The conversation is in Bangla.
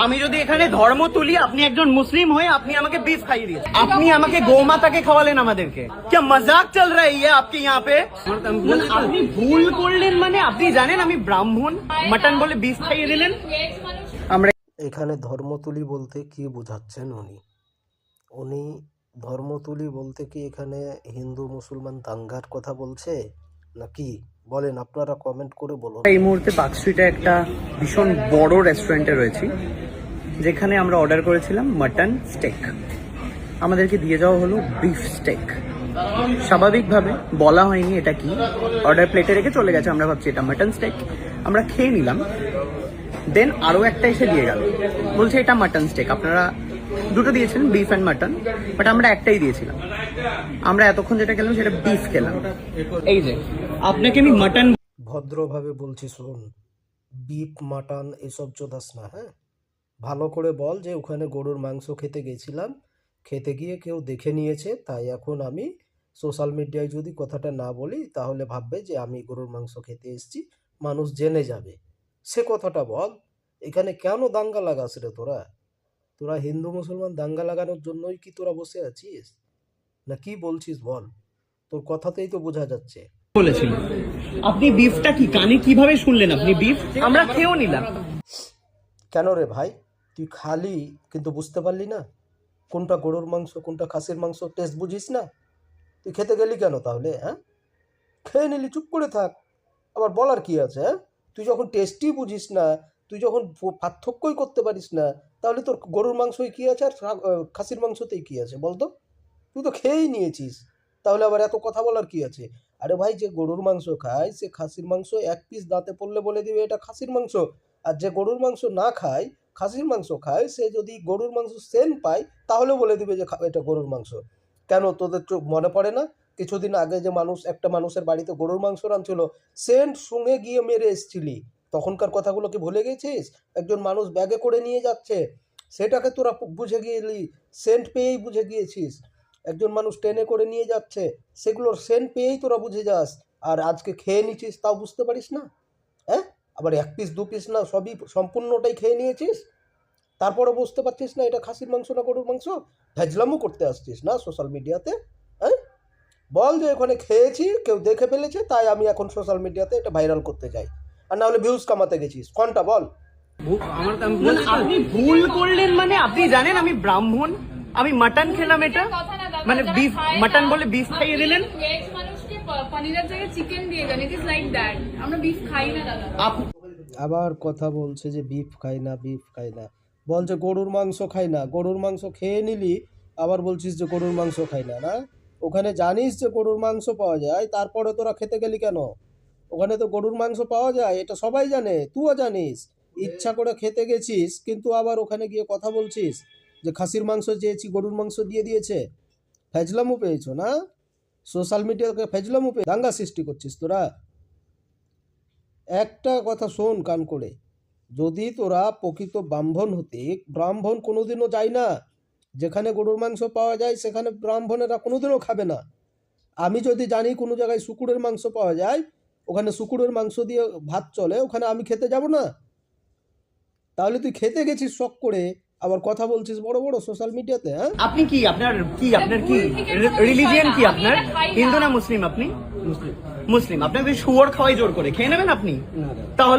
আমি যদি এখানে ধর্ম তুলি, আপনি একজন মুসলিম হয়ে আপনি আমাকে বিফ খাইয়ে দিয়েছেন, আপনি আমাকে গোমাতাকে খাওয়ালেন আমাদেরকে। কি মজাক চল রা হ্যায় আপকে यहाँ पे? আপনি ভুল করলেন মানে আপনি জানেন আমি ব্রাহ্মণ, মাটন বলে বিফ খাইয়ে দিলেন। আমরা এখানে ধর্মতুলি বলতে কি বোঝাচ্ছেন উনি ধর্মতুলি বলতে কি এখানে হিন্দু মুসলমান দাঙ্গার কথা বলছে নাকি? বলেন, আপনারা কমেন্ট করে বলুন। এই মুহূর্তে পার্ক স্ট্রিটে একটা ভীষণ বড় রেস্টুরেন্টে রয়েছি, যেখানে আমরা অর্ডার করেছিলাম মাটন স্টেক, আমাদেরকে দিয়ে যাওয়া হলো বিফ স্টেক। স্বাভাবিকভাবে বলা হয়নি এটা কি, অর্ডার প্লেটে রেখে চলে গেছে, আমরা ভাবছি এটা মাটন স্টেক, আমরা খেয়ে নিলাম। দেন আরও একটা এসে দিয়ে গেল, বলছে এটা মাটন স্টেক, আপনারা দুটো দিয়েছিলেন বিফ অ্যান্ড মাটন, বাট আমরা একটাই দিয়েছিলাম। আমরা এতক্ষণ যেটা খেলাম সেটা বিফ খেলাম। এই যে আপনাকে আমি মাটন ভদ্রভাবে বলছি, শোন, বিফ মাটন এসব চোদাস না, হ্যাঁ? ভালো করে বল যে ওখানে গরুর মাংস খেতে গেছিলাম, খেতে গিয়ে কেউ দেখে নিয়েছে, তাই এখন আমি সোশ্যাল মিডিয়ায় যদি কথাটা না বলি তাহলে ভাববে যে আমি গরুর মাংস খেতে এসেছি, মানুষ জেনে যাবে। সে কথাটা বল। এখানে কেন দাঙ্গা লাগাস রে তোরা? তোরা হিন্দু মুসলমান দাঙ্গা লাগানোর জন্যই কি তোরা বসে আছিস, না কি বলছিস বল? তোর কথাতেই তো বোঝা যাচ্ছে। বলেছিলেন আপনি বিফটা কি কানে কিভাবে শুনলেন? আপনি বিফ আমরা খেয়েও নিলাম। কেন রে ভাই, তুই খালি কিন্তু বুঝতে পারলি না কোনটা গরুর মাংস কোনটা খাসির মাংস, টেস্ট বুঝিস না? তুই খেতে গেলি কেন তাহলে? হ্যাঁ, খেয়ে নিলি, চুপ করে থাক, আবার বলার কি আছে? হ্যাঁ, তুই যখন টেস্টই বুঝিস না, তুই যখন পার্থক্যই করতে পারিস না, তাহলে তোর গরুর মাংসই কী আছে আর খাসির মাংসতেই কী আছে বলতো? তুই তো খেয়েই নিয়েছিস, তাহলে আবার এত কথা বলার কি আছে? আরে ভাই, যে গরুর মাংস খায় সে খাসির মাংস এক পিস দাঁতে পড়লে বলে দিবে এটা খাসির মাংস, আর যে গরুর মাংস না খায়, খাসির মাংস খায়, সে যদি গরুর মাংস সেন্ট পায় তাহলে বলে দিবে যে এটা গরুর মাংস। কেন তোদের মনে পড়ে না কিছুদিন আগে যে একটা মানুষের বাড়িতে গরুর মাংস রাঁধছিল, সেন্ট শুঙে গিয়ে মেরে এসছিলি, তখনকার কথাগুলো কি ভুলে গেছিস? একজন মানুষ ব্যাগে করে নিয়ে যাচ্ছে, সেটাকে তোরা বুঝে গিয়েলি, সেন্ট পেয়েই বুঝে গিয়েছিস। একজন মানুষ ট্রেনে করে নিয়ে যাচ্ছে, সেগুলোর সেন্ট পেয়েই তোরা বুঝে যাস, আর আজকে খেয়ে নিচ্ছিস তাও বুঝতে পারিস না? হ্যাঁ, আবার এক পিস দু পিস না, সবই সম্পূর্ণটাই খেয়ে নিয়েছিস, তারপরে বুঝতে পারছিস না এটা খাসির মাংস না গরুর মাংস? ভেজলামও করতে আসছিস না সোশ্যাল মিডিয়াতে? হ্যাঁ, বল যে ওখানে খেয়েছি, কেউ দেখে ফেলেছে, তাই আমি এখন সোশ্যাল মিডিয়াতে এটা ভাইরাল করতে চাই, আর না হলে ভিউজ কামাতে গেছিস। কোনটা বল? আপনি ভুল করলেন মানে আপনি জানেন আমি ব্রাহ্মণ, আমি মাটন খেলাম, এটা মানে বিফ মাটন বলে বিফ খাইয়ে দিলেন। পনিরের জায়গায় চিকেন দিয়ে দেন, ইট ইজ লাইক দ্যাট। আমরা বিফ খাই না দাদা। আবার কথা বলছে যে বিফ খাই না, বিফ খাই না, বলছে গরুর মাংস খাই না। গরুর মাংস খেয়ে নিলি, আবার বলছিস যে গরুর মাংস খাই না। না, ওখানে জানিস যে গরুর মাংস পাওয়া যায়, তারপরে তোরা খেতে গেলি কেন? ওখানে তো গরুর মাংস পাওয়া যায়, এটা সবাই জানে, তুইও জানিস, ইচ্ছা করে খেতে গেছিস, কিন্তু আবার ওখানে গিয়ে কথা বলছিস যে খাসির মাংস চেয়েছি গরুর মাংস দিয়ে দিয়েছে। ফেজলামও পেয়েছো না? সোশ্যাল মিডিয়াকে ফেজলামও পেয়ে দাঙ্গা সৃষ্টি করছিস তোরা। একটা কথা শোন কান করে, যদি তোরা প্রকৃত ব্রাহ্মণ হতে, ব্রাহ্মণ কোনোদিনও যায় না যেখানে গরুর মাংস পাওয়া যায়, সেখানে ব্রাহ্মণেরা কোনোদিনও খাবে না। আমি যদি জানি কোনো জায়গায় শুকুরের মাংস পাওয়া যায়, ওখানে শুকুরের মাংস দিয়ে ভাত চলে, ওখানে আমি খেতে যাব না? তাহলে তুই খেতে গেছিস শখ করে, আবার কথা বলছিস বড় বড় সোশ্যাল মিডিয়াতে। হ্যাঁ, আপনি কি আপনার কি রিলিজিয়ন কি আপনার? হিন্দু না মুসলিম? আপনি মুসলিম। আপনাকে শুয়োর খাওয়াই জোর করে খেয়ে নেবেন আপনি? তাহলে